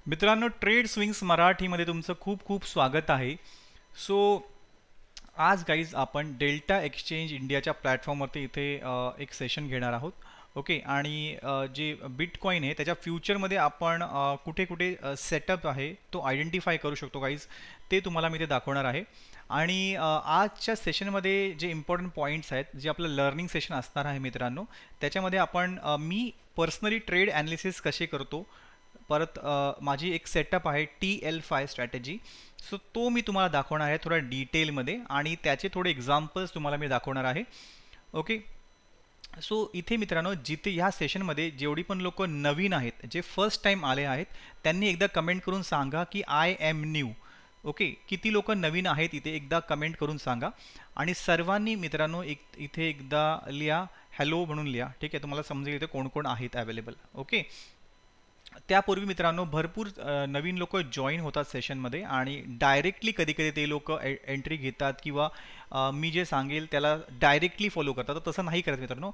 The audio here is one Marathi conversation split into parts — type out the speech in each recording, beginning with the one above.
मित्रांनो, ट्रेड स्विंग्स मराठीमध्ये तुमचं खूप खूप स्वागत आहे. सो आज गाईज आपण डेल्टा एक्सचेंज इंडियाच्या प्लॅटफॉर्मवरती इथे एक सेशन घेणार आहोत. ओके. आणि जे बिटकॉइन आहे त्याच्या फ्युचरमध्ये आपण कुठे कुठे सेटअप आहे तो आयडेंटिफाय करू शकतो गाईज, ते तुम्हाला मी ते दाखवणार आहे. आणि आजच्या सेशनमध्ये जे इम्पॉर्टंट पॉईंट्स आहेत, जे आपलं लर्निंग सेशन असणार आहे मित्रांनो, त्याच्यामध्ये आपण मी पर्सनली ट्रेड ॲनालिसिस कसे करतो, परत माझी एक सेटअप आहे TL5 स्ट्रॅटेजी. सो तो मी तुम्हाला दाखवणार आहे थोडा डिटेलमध्ये, आणि त्याचे थोडे एक्झाम्पल्स तुम्हाला मी दाखवणार आहे. ओके. सो इथे मित्रांनो, जिथे ह्या सेशनमध्ये जेवढी पण लोक नवीन आहेत, जे फर्स्ट टाईम आले आहेत, त्यांनी एकदा कमेंट करून सांगा की आय एम न्यू. ओके. किती लोक नवीन आहेत इथे एकदा कमेंट करून सांगा. आणि सर्वांनी मित्रांनो इथे एकदा लिहा, हॅलो म्हणून लिहा. ठीक आहे, तुम्हाला समजेल इथे कोण कोण आहेत अवेलेबल. ओके. त्यापूर्वी मित्रांनो, भरपूर नवीन लोक जॉईन होतात सेशनमध्ये, आणि डायरेक्टली कधी कधी ते लोक एंट्री घेतात किंवा मी जे सांगेल त्याला डायरेक्टली फॉलो करतात. तर तसं नाही करत मित्रांनो.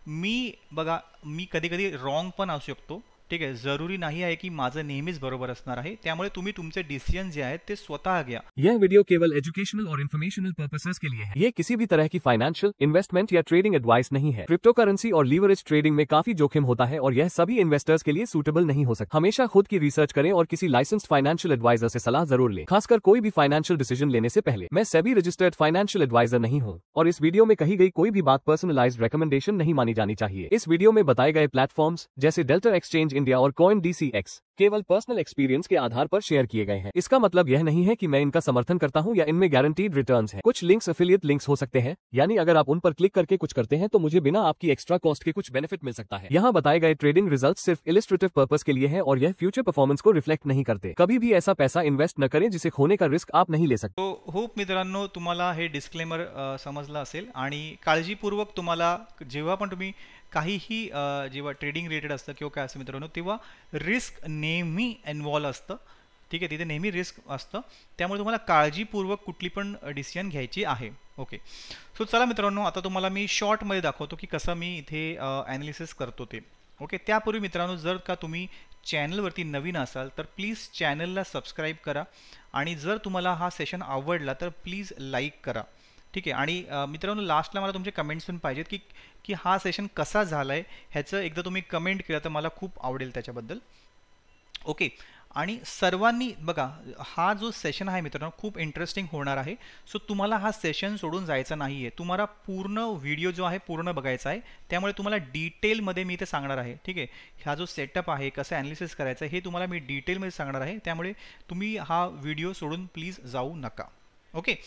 मी कधी कधी रॉंग पण असू शकतो. ठीक आहे, जरुरी नाही आहे की माझं नेहमीच बरोबर असणार आहे. त्यामुळे तुम्ही तुमचे डिसिजन जे आहेत ते स्वतः घ्या. यह वीडियो केवल एजुकेशनल और इन्फॉर्मेशनल पर्पसेस के लिए है। ये किसी भी तरह की फाइनेंशियल, इन्वेस्टमेंट या ट्रेडिंग एडवाइस नहीं है। क्रिप्टो करेंसी और लीवरेज ट्रेडिंग में काफी जोखिम होता है और यह सभी इन्वेस्टर्स के लिए सूटेबल नहीं हो सकता। हमेशा खुद की रिसर्च करें और किसी लाइसेंस्ड फाइनेंशियल एडवाइजर से सलाह जरूर लें, खासकर कोई भी फाइनेंशियल डिसीजन लेने से पहले। मैं सेबी रजिस्टर्ड फाइनेंशियल एडवाइजर नहीं हूँ और इस वीडियो में कही गई कोई भी बात पर्सनलाइज्ड रिकमेंडेशन नहीं मानी जानी चाहिए। इस वीडियो में बताए गए प्लेटफॉर्म्स जैसे डेल्टा एक्सचेंज इंडिया और CoinDCX केवल पर्सनल एक्सपीरियंस के आधार पर शेयर किए गए हैं। इसका मतलब यह नहीं है कि मैं इनका समर्थन करता हूं या इनमें गारंटीड रिटर्न्स हैं। कुछ लिंक्स एफिलिएट लिंक्स हो सकते हैं, यानी अगर आप उन पर क्लिक करके कुछ करते हैं तो मुझे बिना आपकी एक्स्ट्रा कॉस्ट के कुछ बेनिफिट मिल सकता है। यहाँ बताए गए ट्रेडिंग रिजल्ट्स सिर्फ इलिस्ट्रेटिव पर्पस के लिए हैं और यह फ्यूचर परफॉर्मेंस को रिफ्लेक्ट नहीं करते। कभी भी ऐसा पैसा इन्वेस्ट न करें जिसे खोने का रिस्क आप नहीं ले सकते। तो होप मित्रांनो तुम्हाला हे डिस्क्लेमर समजलं असेल, आणि काळजीपूर्वक तुम्हाला जेव्हा पण तुम्ही काहीही जेव्हा ट्रेडिंग रिलेटेड असतं किंवा काय असतं मित्रांनो, तेव्हा रिस्क नेहमी इन्व्हॉल्व असतं. ठीक आहे, तिथे नेहमी रिस्क असतं. त्यामुळे तुम्हाला काळजीपूर्वक कुठली पण डिसिजन घ्यायची आहे. ओके. सो चला मित्रांनो, आता तुम्हाला मी शॉर्टमध्ये दाखवतो की कसं मी इथे ॲनालिसिस करतो ते. ओके. त्यापूर्वी मित्रांनो, जर का तुम्ही चॅनलवरती नवीन असाल तर प्लीज चॅनलला सबस्क्राईब करा, आणि जर तुम्हाला हा सेशन आवडला तर प्लीज लाईक करा. ठीक आहे. आणि मित्रांनो, लास्टला मला तुमचे कमेंट्स पण पाहिजेत की की हा सेशन कसा झाला आहे ह्याचं एकदा तुम्ही कमेंट केलं तर मला खूप आवडेल त्याच्याबद्दल. ओके. आणि सर्वांनी बघा, हा जो सेशन आहे मित्रांनो खूप इंटरेस्टिंग होणार आहे. सो तुम्हाला हा सेशन सोडून जायचा नाही आहे. तुम्हाला पूर्ण व्हिडिओ जो आहे पूर्ण बघायचा आहे. त्यामुळे तुम्हाला डिटेलमध्ये मी इथे सांगणार आहे. ठीक आहे, हा जो सेटअप आहे, कसं ॲनालिसिस करायचं हे तुम्हाला मी डिटेलमध्ये सांगणार आहे. त्यामुळे तुम्ही हा व्हिडिओ सोडून प्लीज जाऊ नका. ओके.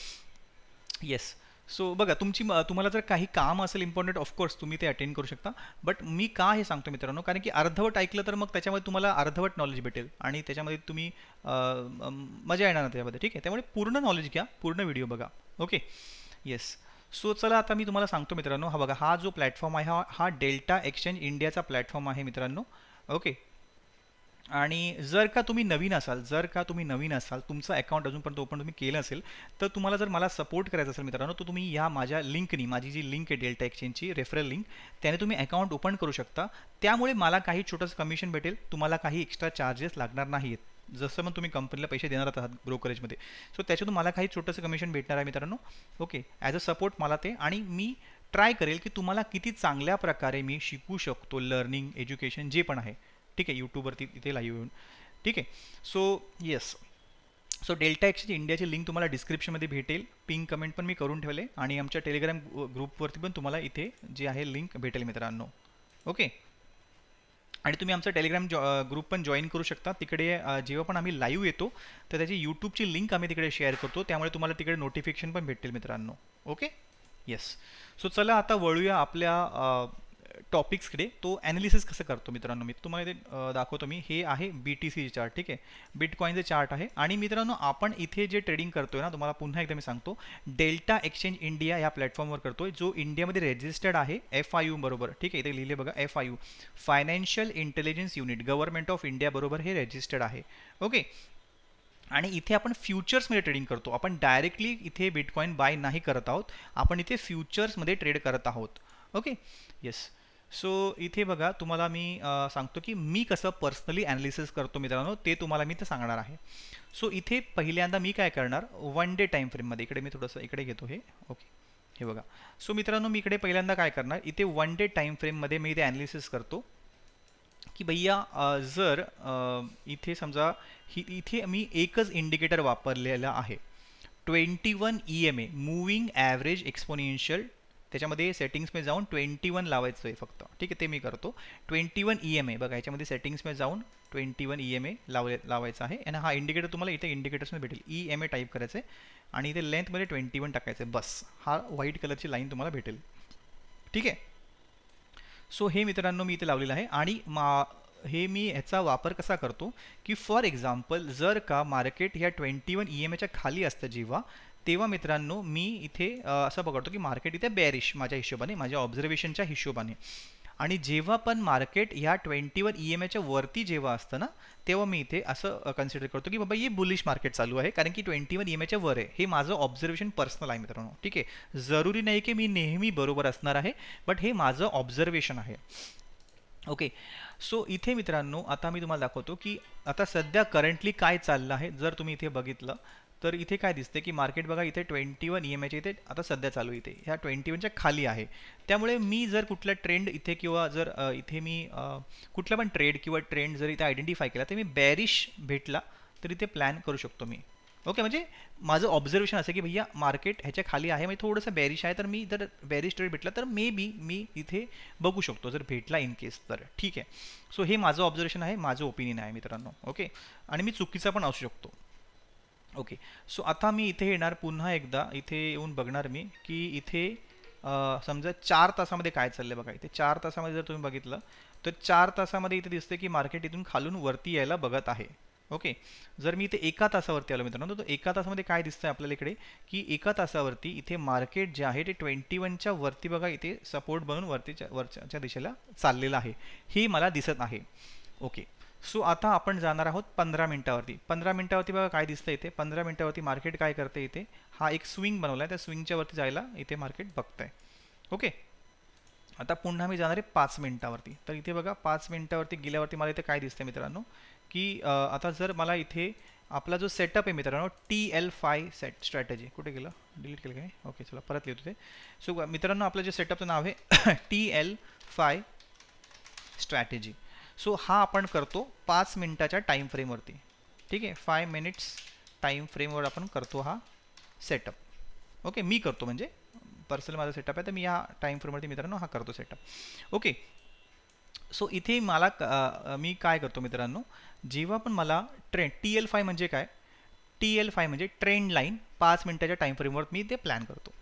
येस. सो बघा, तुम्हाला जर काही काम असेल इम्पॉर्टंट, ऑफकोर्स तुम्ही ते अटेंड करू शकता. बट मी का हे सांगतो मित्रांनो, कारण की अर्धवट ऐकलं तर मग त्याच्यामध्ये तुम्हाला अर्धवट नॉलेज भेटेल आणि त्याच्यामध्ये तुम्ही मजा येणार ना त्याच्यामध्ये. ठीक आहे, त्यामुळे पूर्ण नॉलेज घ्या, पूर्ण व्हिडिओ बघा. ओके. येस. सो चला, आता मी तुम्हाला सांगतो मित्रांनो. हा बघा, हा जो प्लॅटफॉर्म आहे हा डेल्टा एक्सचेंज इंडियाचा प्लॅटफॉर्म आहे मित्रांनो. ओके. आणि जर का तुम्ही नवीन असाल, तुमचं अकाउंट अजूनपर्यंत ओपन तुम्ही केलं असेल, तर तुम्हाला जर मला सपोर्ट करायचं असेल मित्रांनो, तर तुम्ही या माझ्या लिंकनी, माझी जी लिंक आहे डेल्टा एक्सचेंजची रेफरल लिंक, त्याने तुम्ही अकाउंट ओपन करू शकता. त्यामुळे मला काही छोटंसं कमिशन भेटेल, तुम्हाला काही एक्स्ट्रा चार्जेस लागणार नाहीत. जसं मग तुम्ही कंपनीला पैसे देणार आहात ब्रोकरेजमध्ये, सो त्याच्यातून मला काही छोटंसं कमिशन भेटणार आहे मित्रांनो. ओके. ॲज अ सपोर्ट मला ते, आणि मी ट्राय करेल की तुम्हाला किती चांगल्या प्रकारे मी शिकू शकतो, लर्निंग, एज्युकेशन जे पण आहे. ठीक आहे, यूट्यूबवरती इथे लाईव्ह येऊन. ठीक आहे. So yes. So delta exchange इंडियाची लिंक तुम्हाला डिस्क्रिप्शनमध्ये भेटेल. पिन कमेंट पण मी करून ठेवले, आणि आमच्या टेलिग्राम ग्रुपवरती पण तुम्हाला इथे जे आहे लिंक भेटेल मित्रांनो. ओके. आणि तुम्ही आमचा टेलिग्राम ग्रुप पण जॉईन करू शकता. तिकडे जेव्हा पण आम्ही लाईव्ह येतो तर त्याची यूट्यूबची लिंक आम्ही तिकडे शेअर करतो, त्यामुळे तुम्हाला तिकडे नोटिफिकेशन पण भेटेल मित्रांनो. ओके. येस. सो चला, आता वळूया आपल्या टॉपिक्सकडे. तो ॲनालिसिस कसं करतो मित्रांनो, मी तुम्हाला इथे दाखवतो. हे आहे BTC चार्ट. ठीक आहे, बिटकॉईनचे चार्ट आहे. आणि मित्रांनो, आपण इथे जे ट्रेडिंग करतोय ना, तुम्हाला पुन्हा एकदा मी सांगतो, डेल्टा एक्सचेंज इंडिया या प्लॅटफॉर्मवर करतोय, जो इंडियामध्ये रजिस्टर्ड आहे FIU बरोबर. ठीक आहे, इथे लिहिले बघा, FIU, financial intelligence unit, government of India बरोबर हे रजिस्टर्ड आहे. ओके. आणि इथे आपण फ्युचर्समध्ये ट्रेडिंग करतो. आपण डायरेक्टली इथे बिटकॉईन बाय नाही करत आहोत, आपण इथे फ्युचर्समध्ये ट्रेड करत आहोत. ओके. येस. सो इथे बघा तुम्हाला मी सांगतो की मी कसं पर्सनली ॲनालिसिस करतो मित्रांनो, ते तुम्हाला मी ते सांगणार आहे. सो इथे पहिल्यांदा मी काय करणार, वन डे टाईम फ्रेममध्ये, इकडे मी थोडंसं इकडे घेतो हे, ओके, हे बघा. सो मित्रांनो मी इकडे पहिल्यांदा काय करणार, इथे वन डे टाईम फ्रेममध्ये मी इथे ॲनालिसिस करतो की भैया जर इथे समजा इथे मी एकच इंडिकेटर वापरलेला आहे, 21 EMA मूविंग ॲव्हरेज एक्सपोनेन्शियल. त्याच्यामध्ये सेटिंग्समध्ये जाऊन 21 लावायचं आहे फक्त, ठीक आहे, ते मी करतो. 21 EMA बघा, याच्यामध्ये सेटिंग्समध्ये जाऊन 21 EMA लावायचं आहे. आणि हा इंडिकेटर तुम्हाला इथे इंडिकेटर्समध्ये भेटेल, EMA टाईप करायचं आहे आणि इथे लेंथमध्ये 21 टाकायचं आहे, बस. हा व्हाईट कलरची लाईन तुम्हाला भेटेल, ठीक आहे. सो हे मित्रांनो मी इथे लावलेलं आहे. आणि हे मी ह्याचा वापर कसा करतो की फॉर एक्झाम्पल जर का मार्केट ह्या 21 EMAच्या खाली असतं जेव्हा, तेव्हा मित्रांनो मी इथे असं पकडतो की मार्केट इथे बेरिश माझ्या हिशोबाने, माझ्या ऑब्झर्वेशनच्या हिशोबाने. आणि जेव्हा पण मार्केट ह्या 21 EMAच्या वरती जेव्हा असतं ना, तेव्हा मी इथे असं कन्सिडर करतो की बाबा हे बुलिश मार्केट चालू आहे, कारण की 21 EMAच्या वर आहे. हे माझं ऑब्झर्वेशन पर्सनल आहे मित्रांनो, ठीक आहे. जरुरी नाही की मी नेहमी बरोबर असणार आहे, बट हे माझं ऑब्झर्वेशन आहे, ओके. सो इथे मित्रांनो आता मी तुम्हाला दाखवतो की आता सध्या करंटली काय चाललं आहे. जर तुम्ही इथे बघितलं तर इथे काय दिसते की मार्केट बघा इथे 21 EMAच्या इथे आता सध्या चालू इथे ह्या 21च्या खाली आहे. त्यामुळे मी जर कुठला ट्रेंड इथे किंवा जर इथे मी कुठला पण ट्रेड किंवा ट्रेंड जर इथे आयडेंटिफाय केला तर मी बॅरिश भेटला तर इथे प्लॅन करू शकतो मी, ओके. म्हणजे माझं ऑब्झर्वेशन असं की भैया मार्केट ह्याच्या खाली आहे, म्हणजे थोडंसं बॅरिश आहे, तर मी जर बॅरिश ट्रेड भेटला तर मे बी मी इथे बघू शकतो जर भेटला इन केस तर, ठीक आहे. सो हे माझं ऑब्झर्वेशन आहे, माझं ओपिनियन आहे मित्रांनो, ओके. आणि मी चुकीचा पण असू शकतो, ओके. सो आता मी इथे येणार पुन्हा एकदा, इथे येऊन बघणार मी की इथे समजा 4 तासामध्ये काय चाललंय बघा. इथे 4 तासामध्ये जर तुम्ही बघितलं तर 4 तासामध्ये इथे दिसते की मार्केट इथून खालून वरती यायला बघत आहे, ओके. जर मी इथे एका तासावरती आलो मित्रांनो, तर एका तासामध्ये काय दिसतंय आपल्याला इकडे की एका तासावरती इथे मार्केट जे आहे ते 21च्या वरती बघा इथे सपोर्ट बनून वरच्या दिशेला चाललेलं आहे, हे मला दिसत आहे, ओके. सो आता आपण जाणार आहोत 15 मिनिटावरती. 15 मिनिटावरती बघा काय दिसतं इथे. 15 मिनिटावरती मार्केट काय करते, इथे हा एक स्विंग बनवला आहे, त्या स्विंगच्या वरती जायला इथे मार्केट बघतंय, ओके. आता पुन्हा मी जाणार आहे 5 मिनिटावरती. तर इथे बघा 5 मिनिटावरती गेल्यावरती मला इथे काय दिसतंय मित्रांनो की आता जर मला इथे आपला जो सेटअप आहे मित्रांनो, TL5 स्ट्रॅटेजी, कुठे गेलं, डिलीट केलं काय, ओके. चला परत लिहितो ते. सो मित्रांनो आपलं जे सेटअपचं नाव आहे TL5 स्ट्रॅटेजी. सो हा आपण करतो 5 मिनिटाच्या टाईम फ्रेमवरती, ठीक आहे. 5 मिनिट्स टाईम फ्रेमवर आपण करतो हा सेटअप, ओके. मी करतो म्हणजे पर्सनल माझा सेटअप आहे, तर मी या टाईम फ्रेमवरती मित्रांनो हा करतो सेटअप, ओके. सो इथे मला मी काय करतो मित्रांनो, जेव्हा पण मला ट्रेंड TL5 म्हणजे काय, TL5 म्हणजे ट्रेंड लाईन 5 मिनिटाच्या टाईम फ्रेमवर मी ते प्लॅन करतो.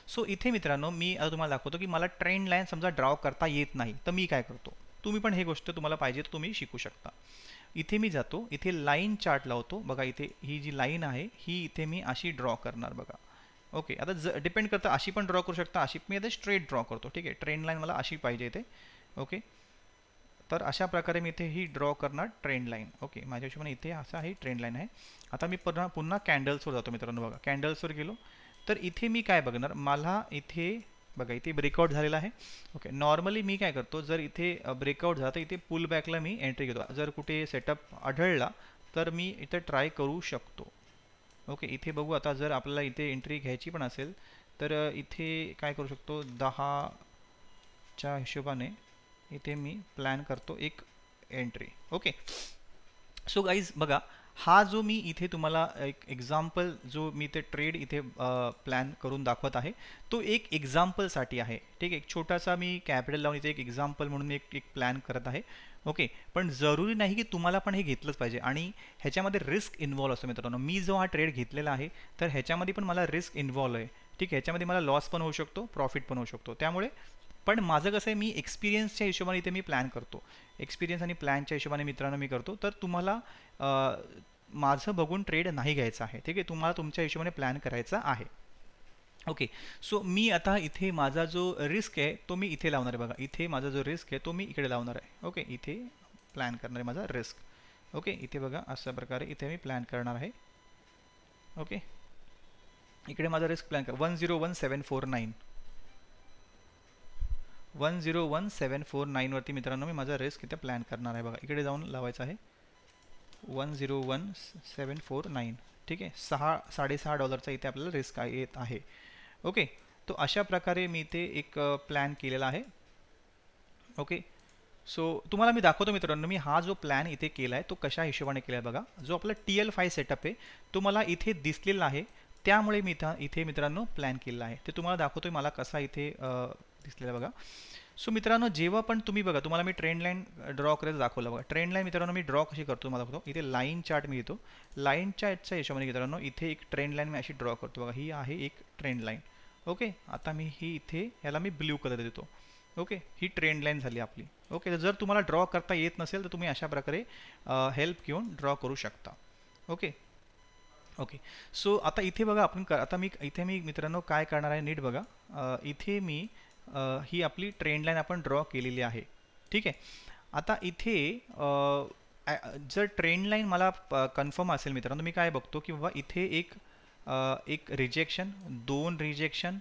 सो इथे मित्रांनो मी आता तुम्हाला दाखवतो की मला ट्रेंड लाईन समजा ड्रॉ करता येत नाही, तर मी काय करतो, तुम्ही पण हे गोष्ट तुम्हाला पाहिजे तर तुम्ही शिकू शकता. इथे मी जातो, इथे लाईन चार्ट लावतो बघा. इथे ही जी लाईन आहे ही इथे मी अशी ड्रॉ करणार बघा, ओके. आता डिपेंड करतं, अशी पण ड्रॉ करू शकता, अशी मी आता स्ट्रेट ड्रॉ करतो, ठीक आहे. ट्रेंड लाईन मला अशी पाहिजे इथे, ओके. तर अशा प्रकारे मी इथे ही ड्रॉ करणार ट्रेंड लाईन, ओके. माझ्या हिशोबाने इथे असा ही ट्रेंड लाईन आहे. आता मी पुन्हा कॅन्डल्सवर जातो मित्रांनो बघा. कॅन्डल्सवर गेलो तर इथे मी काय बघणार, मला इथे बघा इथे ब्रेकआउट झालेला आहे, ओके. नॉर्मली मी काय करतो, जर इथे ब्रेकआउट झाला तर इथे पुल बॅकला मी एंट्री घेतो. जर कुठे सेटअप आढळला तर मी इथे ट्राय करू शकतो, ओके. इथे बघू आता जर आपल्याला इथे एंट्री घ्यायची पण असेल तर इथे काय करू शकतो, 10च्या हिशोबाने इथे मी प्लॅन करतो एक एंट्री, ओके. सो गाईज बघा, हा जो मी इथे तुम्हाला एक एक्झाम्पल जो मी ते ट्रेड इथे प्लॅन करून दाखवत आहे, तो एक एक्झाम्पलसाठी आहे, ठीक आहे. एक छोटासा मी कॅपिटल लावून इथे एक एक्झाम्पल म्हणून मी एक प्लॅन करत आहे, ओके. पण जरुरी नाही की तुम्हाला पण हे घेतलंच पाहिजे, आणि ह्याच्यामध्ये रिस्क इन्व्हॉल्व असतो मित्रांनो. मी जो हा ट्रेड घेतलेला आहे तर ह्याच्यामध्ये पण मला रिस्क इन्व्हॉल्व आहे, ठीक आहे. ह्याच्यामध्ये मला लॉस पण होऊ शकतो, प्रॉफिट पण होऊ शकतो. त्यामुळे पण माझं कसं आहे, मी एक्सपिरियन्सच्या हिशोबाने इथे मी प्लॅन करतो, एक्सपिरियन्स आणि प्लॅनच्या हिशोबाने मित्रांनो मी करतो. तर तुम्हाला माझं बघून ट्रेड नाही घ्यायचं आहे, ठीक आहे. तुम्हाला तुमच्या हिशोबाने प्लॅन करायचा आहे, ओके. सो मी आता इथे माझा जो रिस्क आहे तो मी इथे लावणार आहे बघा. इथे माझा जो रिस्क आहे तो मी इकडे लावणार आहे, ओके. इथे प्लॅन करणार आहे माझा रिस्क, ओके. इथे बघा अशा प्रकारे इथे मी प्लॅन करणार आहे, ओके. इकडे माझा रिस्क प्लॅन कर 101749, 101749 वरती मित्रांनो मी माझा रिस्क इथे प्लॅन करणार आहे. बघा इकडे जाऊन लावायचं आहे 101749. ठीक आहे, $6.5 इथे आपल्याला रिस्क येत आहे. ओके, तो अशा प्रकारे मी इथे एक प्लॅन केलेला आहे. ओके, सो तुम्हाला मी दाखवतो मित्रांनो, मी हा जो प्लॅन इथे केला आहे तो कशा हिशोबाने केला आहे. बघा, जो आपला TL5 सेटअप आहे तो मला इथे दिसलेला आहे, त्यामुळे मी इथे मित्रांनो प्लॅन केलेला आहे. ते तुम्हाला दाखवतोय मला कसा इथे दिसलेला बघा. सो मित्रांनो, जेव्हा पण तुम्ही बघा, तुम्हाला मी ट्रेंड लाईन ड्रॉ करायचं दाखवलं. बघा ट्रेंड लाईन मित्रांनो मी ड्रॉ कशी करतो मला दाखवतो. इथे लाईन चार्ट मी घेतो, लाईन चार्टच्या हिशोबाने मित्रांनो इथे एक ट्रेंड लाईन मी अशी ड्रॉ करतो. बघा ही आहे एक ट्रेंड लाईन. ओके, आता मी ही इथे याला मी ब्ल्यू कलर देतो. ओके, ही ट्रेंड लाईन झाली आपली. ओके, तर जर तुम्हाला ड्रॉ करता येत नसेल तर तुम्ही अशा प्रकारे हेल्प घेऊन ड्रॉ करू शकता. ओके ओके, सो आता इथे बघा आपण आता इथे मी मित्रांनो काय करणार आहे नीट बघा. इथे मी ही आपली ट्रेंड लाईन आपण ड्रॉ केलेली आहे. ठीक आहे, आता इथे जर ट्रेंड लाईन मला कन्फर्म असेल मित्रांनो, मी काय बघतो की बाबा इथे एक रिजेक्शन, 2 रिजेक्शन,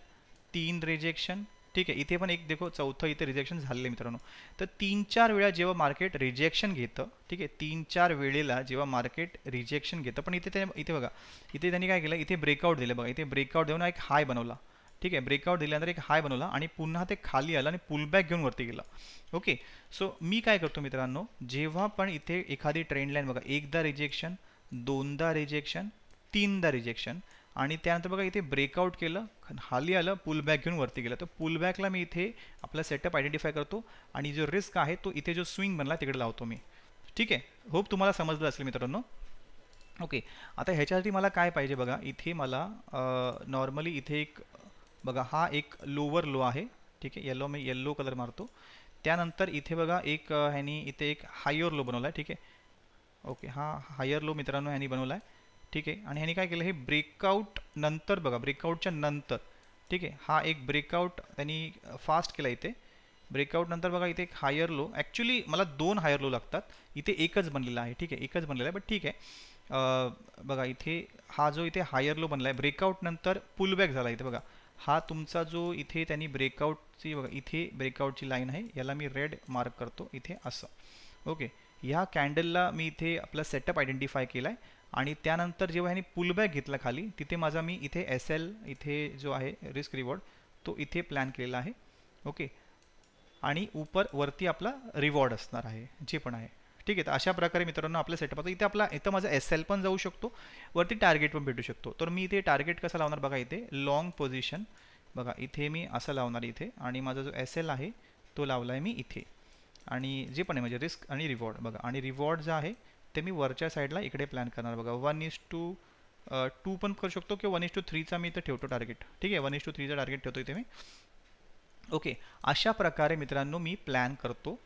3 रिजेक्शन. ठीक आहे, इथे पण एक देखो चौथं इथे रिजेक्शन झालेलं मित्रांनो. तर 3-4 वेळा जेव्हा मार्केट रिजेक्शन घेतं, ठीक आहे, 3-4 वेळेला जेव्हा मार्केट रिजेक्शन घेतं, पण इथे बघा इथे त्यांनी काय केलं, इथे ब्रेकआउट दिलं. बघा इथे ब्रेकआउट देऊन एक हाय बनवला. ठीक आहे, ब्रेकआउट दिल्यानंतर एक हाय बनवला आणि पुन्हा ते खाली आलं आणि पुलबॅक घेऊन वरती गेला. ओके, सो मी काय करतो मित्रांनो, जेव्हा पण इथे एखादी ट्रेंड लाईन बघा, एकदा रिजेक्शन, 2दा रिजेक्शन, 3दा रिजेक्शन आणि त्यानंतर बघा इथे ब्रेकआउट केलं, खाली आलं, पुलबॅक घेऊन वरती गेलं. तर पुलबॅकला मी इथे आपला सेटअप आयडेंटिफाय करतो आणि जो रिस्क आहे तो इथे जो स्विंग बनला तिकडे लावतो मी. ठीक आहे, होप तुम्हाला समजलं असेल मित्रांनो. ओके, आता ह्याच्यासाठी मला काय पाहिजे बघा, इथे मला नॉर्मली इथे एक बघा हा एक लोअर लो आहे. ठीक आहे, मी येल्लो कलर मारतो. त्यानंतर इथे बघा एक ह्यानी इथे एक हायर लो बनवला आहे. ठीक आहे, ओके, हा हायर लो मित्रांनो ह्यानी बनवला आहे. ठीक आहे, आणि ह्यानी काय केलं, हे ब्रेकआउट नंतर बघा, ब्रेकआउटच्या नंतर, ठीक आहे, हा एक ब्रेकआउट त्यांनी फास्ट केला. इथे ब्रेकआउट नंतर बघा इथे एक हायर लो, ॲक्च्युली मला 2 हायर लो लागतात, इथे एकच बनलेला आहे. ठीक आहे, एकच बनलेला आहे, बट ठीक आहे. बघा इथे हा जो इथे हायर लो बनला आहे, ब्रेकआउट नंतर पुलबॅक झाला. इथे बघा हा तुमचा जो इथे त्यांनी ब्रेकआउटची बघा इथे ब्रेकआउटची लाईन आहे, याला मी रेड मार्क करतो इथे असं. ओके, ह्या कॅन्डलला मी इथे आपला सेटअप आयडेंटिफाय केला आहे आणि त्यानंतर जेव्हा ह्याने पुलबॅक घेतला खाली, तिथे माझा मी इथे SL इथे जो आहे रिस्क रिवॉर्ड तो इथे प्लॅन केलेला आहे. ओके, आणि वरती आपला रिवॉर्ड असणार आहे जे पण आहे. ठीक आहे, तर अशा प्रकारे मित्रांनो आपला सेटअप आता इथं माझा SL पण जाऊ शकतो, वरती टार्गेट पण भेटू शकतो. तर मी इथे टार्गेट कसं लावणार बघा, इथे लॉंग पोझिशन बघा, इथे मी असं लावणार इथे, आणि माझा जो SL आहे तो लावला आहे मी इथे, आणि जे पण आहे म्हणजे रिस्क आणि रिवॉर्ड बघा, आणि रिवॉर्ड जे आहे ते मी वरच्या साईडला इकडे प्लॅन करणार बघा. 1:2 पण करू शकतो किंवा 1:3चा मी इथं ठेवतो टार्गेट. ठीक आहे, 1:3चा टार्गेट ठेवतो इथे मी. ओके, अशा प्रकारे मित्रांनो मी प्लॅन करतो.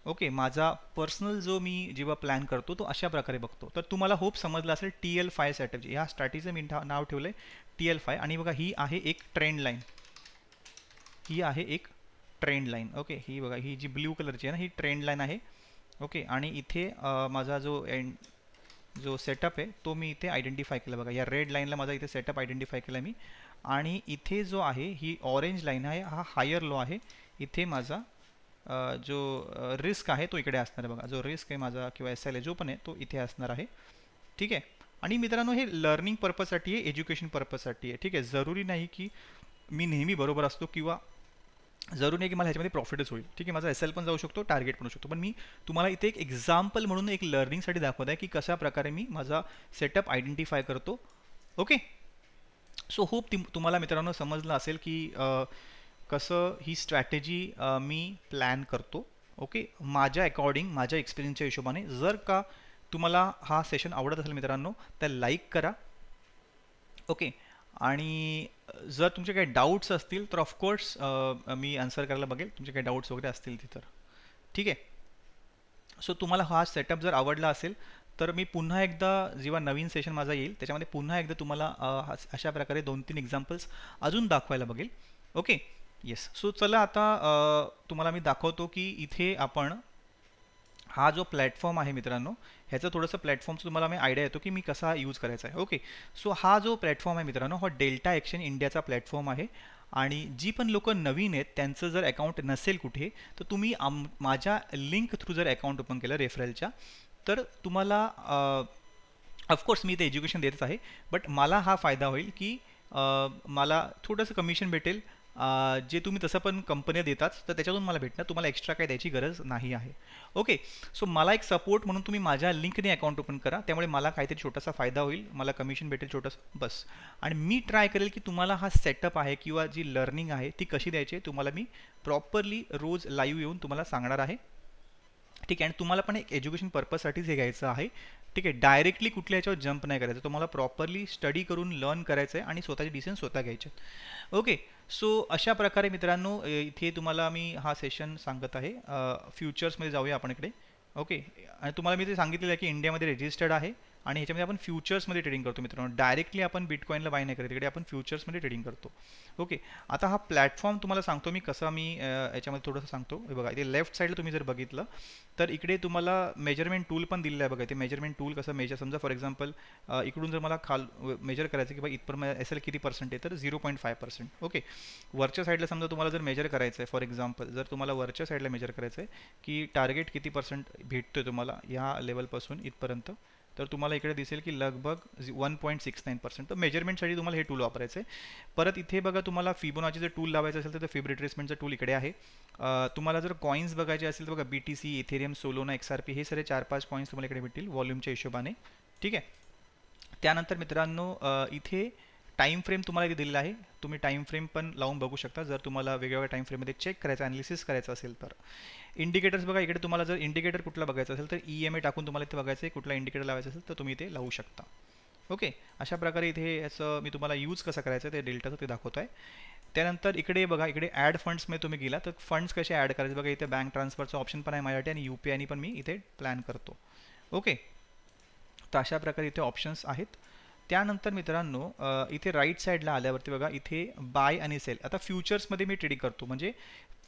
ओके, माझा पर्सनल जो मी जेव्हा प्लॅन करतो तो अशा प्रकारे बघतो. तर तुम्हाला होप समजलं असेल TL5 सेटअप, ह्या स्ट्रॅटेजीचं मी नाव ठेवलं आहे TL5. आणि बघा ही आहे एक ट्रेंड लाईन, ही आहे एक ट्रेंड लाईन. ओके, ही बघा ही जी ब्ल्यू कलरची आहे ना, ही ट्रेंड लाईन आहे. ओके, आणि इथे माझा जो सेटअप आहे तो मी इथे आयडेंटिफाय केला. बघा या रेड लाईनला माझा इथे सेटअप आयडेंटिफाय केला मी, आणि इथे जो आहे ही ऑरेंज लाईन आहे, हा हायर लो आहे. इथे माझा जो रिस्क आहे तो इकडे असणार आहे. बघा जो रिस्क आहे माझा किंवा SL आहे जो पण आहे तो इथे असणार आहे. ठीक आहे, आणि मित्रांनो हे लर्निंग पर्पजसाठी आहे, एज्युकेशन पर्पजसाठी आहे. ठीक आहे, जरुरी नाही की मी नेहमी बरोबर असतो किंवा जरूर नाही की मला ह्याच्यामध्ये प्रॉफिटच होईल. ठीक आहे, माझा SL पण जाऊ शकतो, टार्गेट पण होऊ शकतो, पण मी तुम्हाला इथे एक एक्झाम्पल म्हणून एक लर्निंगसाठी दाखवत आहे की कशा प्रकारे मी माझा सेटअप आयडेंटिफाय करतो. ओके, सो होप तुम्हाला मित्रांनो समजलं असेल की कसं ही स्ट्रॅटेजी मी प्लॅन करतो. ओके, माझ्या अकॉर्डिंग माझ्या एक्सपिरियन्सच्या हिशोबाने. जर का तुम्हाला हा सेशन आवडत असेल मित्रांनो तर लाईक करा. ओके, आणि जर तुमचे काही डाऊट्स असतील तर ऑफकोर्स मी आन्सर करायला बघेल, तुमचे काही डाऊट्स वगैरे असतील तिथं. ठीक आहे, सो तुम्हाला हा सेटअप जर आवडला असेल तर मी पुन्हा एकदा जेव्हा नवीन सेशन माझा येईल त्याच्यामध्ये पुन्हा एकदा तुम्हाला अशा प्रकारे 2-3 एक्झाम्पल्स अजून दाखवायला बघेल. ओके, येस, सो चला आता तुम्हाला मी दाखवतो की इथे आपण हा जो प्लॅटफॉर्म आहे मित्रांनो, ह्याचं थोडंसं प्लॅटफॉर्मचं तुम्हाला मी आयडिया येतो की मी कसा यूज करायचा आहे. ओके, सो हा जो प्लॅटफॉर्म आहे मित्रांनो, हा डेल्टा एक्सचेंज इंडियाचा प्लॅटफॉर्म आहे, आणि जी पण लोक नवीन आहेत त्यांचं जर अकाउंट नसेल कुठे, तर तुम्ही माझ्या लिंक थ्रू जर अकाउंट ओपन केलं रेफरलच्या, तर तुम्हाला ऑफकोर्स मी ते एज्युकेशन देतच आहे, बट मला हा फायदा होईल की मला थोडंसं कमिशन भेटेल, जे तुम्ही तसं पण कंपन्या देतात तर त्याच्यातून मला भेटणार, तुम्हाला एक्स्ट्रा काही द्यायची गरज नाही आहे. ओके, सो मला एक सपोर्ट म्हणून तुम्ही माझ्या लिंकने अकाउंट ओपन करा, त्यामुळे मला काहीतरी छोटासा फायदा होईल, मला कमिशन भेटेल छोटंसं बस. आणि मी ट्राय करेल की तुम्हाला हा सेटअप आहे किंवा जी लर्निंग आहे ती कशी द्यायची आहे तुम्हाला मी प्रॉपरली रोज लाईव्ह येऊन तुम्हाला सांगणार आहे. ठीक आहे, आणि तुम्हाला पण एक एज्युकेशन पर्पजसाठीच हे घ्यायचं आहे. ठीक आहे, डायरेक्टली कुठल्या याच्यावर जंप नाही करायचं, तुम्हाला प्रॉपरली स्टडी करून लर्न करायचं आहे आणि स्वतःचे डिसिजन स्वतः घ्यायचे. ओके, सो अशा प्रकारे मित्रांनो इथे तुम्हाला मी हा सेशन सांगत आहे. फ्युचर्समध्ये जाऊया आपण इकडे. ओके, आणि तुम्हाला मी ते सांगितलेलं आहे की इंडियामध्ये रजिस्टर्ड आहे आणि ह्याच्यामध्ये आपण फ्युचर्समध्ये ट्रेडिंग करतो मित्रांनो. डायरेक्टली आपण बिटकॉईनला बाय नाही करत, तिकडे आपण फ्युचर्समध्ये ट्रेडिंग करतो. ओके, आता हा प्लॅटफॉर्म तुम्हाला सांगतो मी कसा, मी याच्यामध्ये थोडंसं सांगतो. हे बघा, इथे लेफ्ट साईडला तुम्ही जर बघितलं तर इकडे तुम्हाला मेजरमेंट टूल पण दिलेलं आहे. बघा, ते मेजरमेंट टूल कसं मेजर, समजा फॉर एक्झाम्पल इकडून जर मला मेजर करायचं की बघा इथपर्यंत एस एल किती पर्सेंट आहे, तर 0.5%. ओके, वरच्या साईडला समजा तुम्हाला जर मेजर करायचं आहे, फॉर एक्झाम्पल जर तुम्हाला वरच्या साईडला मेजर करायचं आहे की टार्गेट किती पर्सेंट भेटतो आहे तुम्हाला या लेवलपासून इथपर्यंत, तर तुम्हाला इकडे दिसेल की लगभग 1.69%. तर मेजरमेंटसाठी तुम्हाला हे टूल वापरायचं आहे. परत इथे बघा, तुम्हाला फिबोनाची जर टूल लावायचं असेल तर फिब रिट्रेसमेंटचा टूल इकडे आहे. तुम्हाला जर कॉईन्स बघायचे असेल तर बघा, BTC, इथेरियम, सोलोना, XRP हे सारे 4-5 कॉईन्स तुम्हाला इकडे भेटतील वॉल्यूमच्या हिशोबाने. ठीक आहे, त्यानंतर मित्रांनो इथे टाईम फ्रेम तुम्हाला इथे दिलेला आहे, तुम्ही टाईम फ्रेम पण लावून बघू शकता जर तुम्हाला वेगवेगळ्या टाईम फ्रेममध्ये चेक करायचं, ॲनालिसिस करायचं असेल तर. इंडिकेटर्स बघा, इकडे तुम्हाला जर इंडिकेटर कुठला बघायचं असेल तर EMA टाकून तुम्हाला इथे बघायचं आहे, कुठला इंडिकेटर लावायचं असेल तर तुम्ही इथे लावू शकता. ओके, अशा प्रकारे इथे याचं मी तुम्हाला यूज कसं करायचं ते डेल्टाचं ते दाखवतो आहे. त्यानंतर इकडे बघा, इकडे ॲड फंड्समध्ये तुम्ही गेला तर फंड्स कसे ॲड करायचे बघा, इथे बँक ट्रान्सफरचं ऑप्शन पण आहे माझ्यासाठी आणि UPI पण मी इथे प्लॅन करतो. ओके, तर अशा प्रकारे इथे ऑप्शन्स आहेत. त्यानंतर मित्रांनो इथे राईट साईडला आल्यावरती बघा, इथे बाय आणि सेल. आता फ्युचर्समध्ये मी ट्रेडिंग करतो, म्हणजे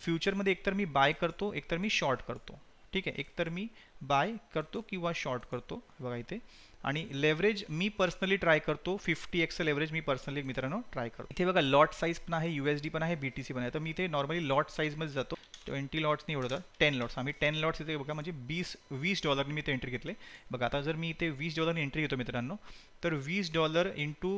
फ्युचरमध्ये एकतर मी बाय करतो, एकतर मी शॉर्ट करतो. ठीक आहे, एकतर मी बाय करतो किंवा शॉर्ट करतो बघा इथे. आणि लेवरेज मी पर्सनली ट्राय करतो, 50x लेवरेज मी पर्सनली मित्रांनो ट्राय करतो. इथे बघा लॉट साईज पण आहे, USD पण आहे, BTC पण आहे. तर मी इथे नॉर्मली लॉट साईजमध्ये जातो, 20 लॉट्स नाही एवढं, 10 लॉट्स. आम्ही 10 लॉट्स इथे बघा, म्हणजे $20 मी इथे एंट्री घेतले. बघा, आता जर मी इथे $20 एंट्री घेतो मित्रांनो, तर $20 इंटू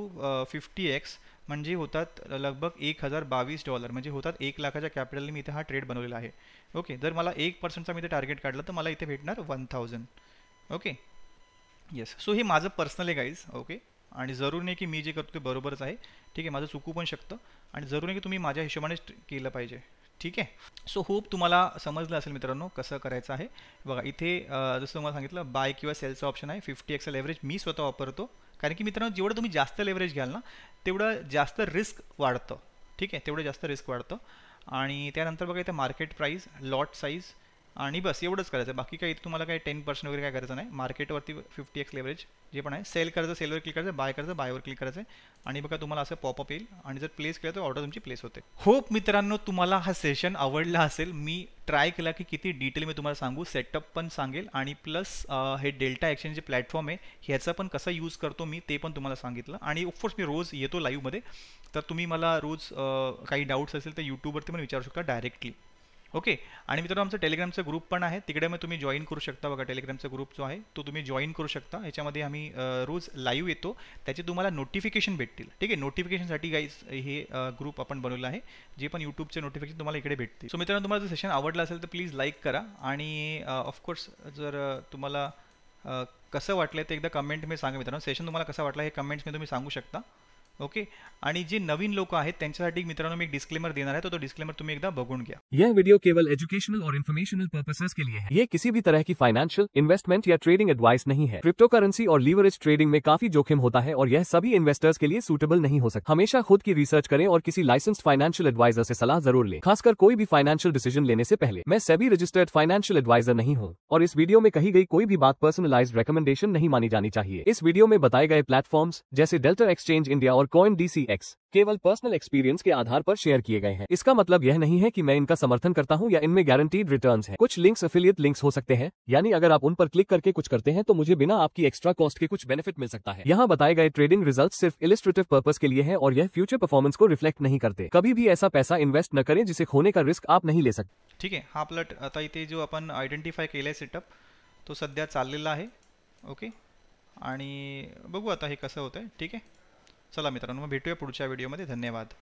50x म्हणजे होतात लगभग $1022, म्हणजे होतात 1 लाखाच्या कॅपिटलने मी इथे हा ट्रेड बनवलेला आहे. ओके, जर मला 1%चा मी इथे टार्गेट काढलं तर मला इथे भेटणार 1000. ओके, येस, सो हे माझं पर्सनल आहे गाईज. ओके, आणि जरूर नाही की मी जे करतो ते बरोबरच आहे. ठीक आहे, माझं चुकू पण शकतं आणि जरूर नाही की तुम्ही माझ्या हिशोबानेच केलं पाहिजे. ठीक आहे, सो होप तुम्हाला समजलं असेल मित्रांनो कसं करायचं आहे. बघा, इथे जसं तुम्हाला सांगितलं बाय किंवा सेलचा ऑप्शन आहे. 50x लेवरेज मी स्वतः वापरतो, कारण की मित्रांनो जेवढं तुम्ही जास्त लेवरेज घ्याल ना तेवढं जास्त रिस्क वाढतं. ठीक आहे, तेवढं जास्त रिस्क वाढतं. आणि त्यानंतर बघा इथे मार्केट प्राईस, लॉट साईज आणि बस एवढंच करायचं. बाकी काही तुम्हाला काही 10% वगैरे काय करायचं नाही. मार्केटवरती 50x लेवरेज जे पण आहे, सेल करायचं, सेलवर क्लिक करायचं, बाय करायचं, बायवर क्लिक करायचं आणि बघा तुम्हाला असं पॉपअप येईल आणि जर प्लेस केलं तर ऑर्डर तुमची प्लेस होते. होप मित्रांनो तुम्हाला हा सेशन आवडला असेल. मी ट्राय केला की किती डिटेल मी तुम्हाला सांगू, सेटअप पण सांगेल आणि प्लस हे डेल्टा एक्सचेंज जे प्लॅटफॉर्म आहे ह्याचा पण कसा यूज करतो मी ते पण तुम्हाला सांगितलं. आणि ऑफकोर्स मी रोज येतो लाईव्हमध्ये, तर तुम्ही मला रोज काही डाऊट्स असेल तर यूट्यूबवरती पण विचारू शकता डायरेक्टली. ओके, आणि मित्रांनो आमचं टेलिग्रामचं ग्रुप पण आहे, तिकडे मग तुम्ही जॉईन करू शकता. बघा, टेलिग्रामचा ग्रुप जो आहे तो तुम्ही जॉईन करू शकता. याच्यामध्ये आम्ही रोज लाईव्ह येतो, त्याचे तुम्हाला नोटिफिकेशन भेटतील. ठीक आहे, नोटिफिकेशनसाठी गाईज हे ग्रुप आपण बनवलं आहे, जे पण यूट्यूबचे नोटिफिकेशन तुम्हाला इकडे भेटतील. सो मित्रांनो तुम्हाला जर सेशन आवडलं असेल तर प्लीज लाईक करा आणि ऑफकोर्स जर तुम्हाला कसं वाटलं ते एकदा कमेंटमध्ये सांगा मित्रांनो. सेशन तुम्हाला कसं वाटलं हे कमेंट्समध्ये तुम्ही सांगू शकता. ओके, आणि जे नवीन लोक आहेत त्यांच्यासाठी मित्रांनो मी एक डिस्क्लेमर देणार आहे, तो डिस्क्लेमर तुम्ही एकदा बघून घ्या. यह वीडियो केवल एजुकेशनल और इन्फॉर्मेशनल पर्पसेस के लिए है। ये किसी भी तरह की फाइनेंशियल, इन्वेस्टमेंट या ट्रेडिंग एडवाइस नहीं है। क्रिप्टो करेंसी और लीवरेज ट्रेडिंग में काफी जोखिम होता है और यह सभी इन्वेस्टर्स के लिए सूटेबल नहीं हो सकता। हमेशा खुद की रिसर्च करें और किसी लाइसेंस्ड फाइनेंशियल एडवाइजर से सलाह जरूर लें, खासकर कोई भी फाइनेंशियल डिसीजन लेने से पहले। मैं सेबी रजिस्टर्ड फाइनेंशियल एडवाइजर नहीं हूँ और इस वीडियो में कही गई कोई भी बात पर्सनलाइज्ड रिकमेंडेशन नहीं मानी जानी चाहिए। इस वीडियो में बताए गए प्लेटफॉर्म्स जैसे डेल्टा एक्सचेंज इंडिया और CoinDCX केवल पर्सनल एक्सपीरियंस के आधार पर शेयर किए गए हैं। इसका मतलब यह नहीं है कि मैं इनका समर्थन करता हूं या इनमें गारंटीड रिटर्न्स हैं। कुछ लिंक्स एफिलिएट लिंक्स हो सकते हैं, यानी अगर आप उन पर क्लिक करके कुछ करते हैं तो मुझे बिना आपकी एक्स्ट्रा कॉस्ट के कुछ बेनिफिट मिल सकता है। यहाँ बताए गए ट्रेडिंग रिजल्ट सिर्फ इलिस्ट्रेटिव पर्पस के लिए है और यह फ्यूचर परफॉर्मेंस को रिफ्लेक्ट नहीं करते। कभी भी ऐसा पैसा इन्वेस्ट न करें जिसे खोने का रिस्क आप नहीं ले सकते। ठीक आहे. हा आपला आता इथे जो आपण आयडेंटिफाय केलाय सेटअप तो सध्या चाललेला आहे. ओके, आणि बघू आता हे कसं होतंय. ठीक आहे, चला मित्रांनो, मग भेटूया पुढच्या व्हिडिओमध्ये. धन्यवाद.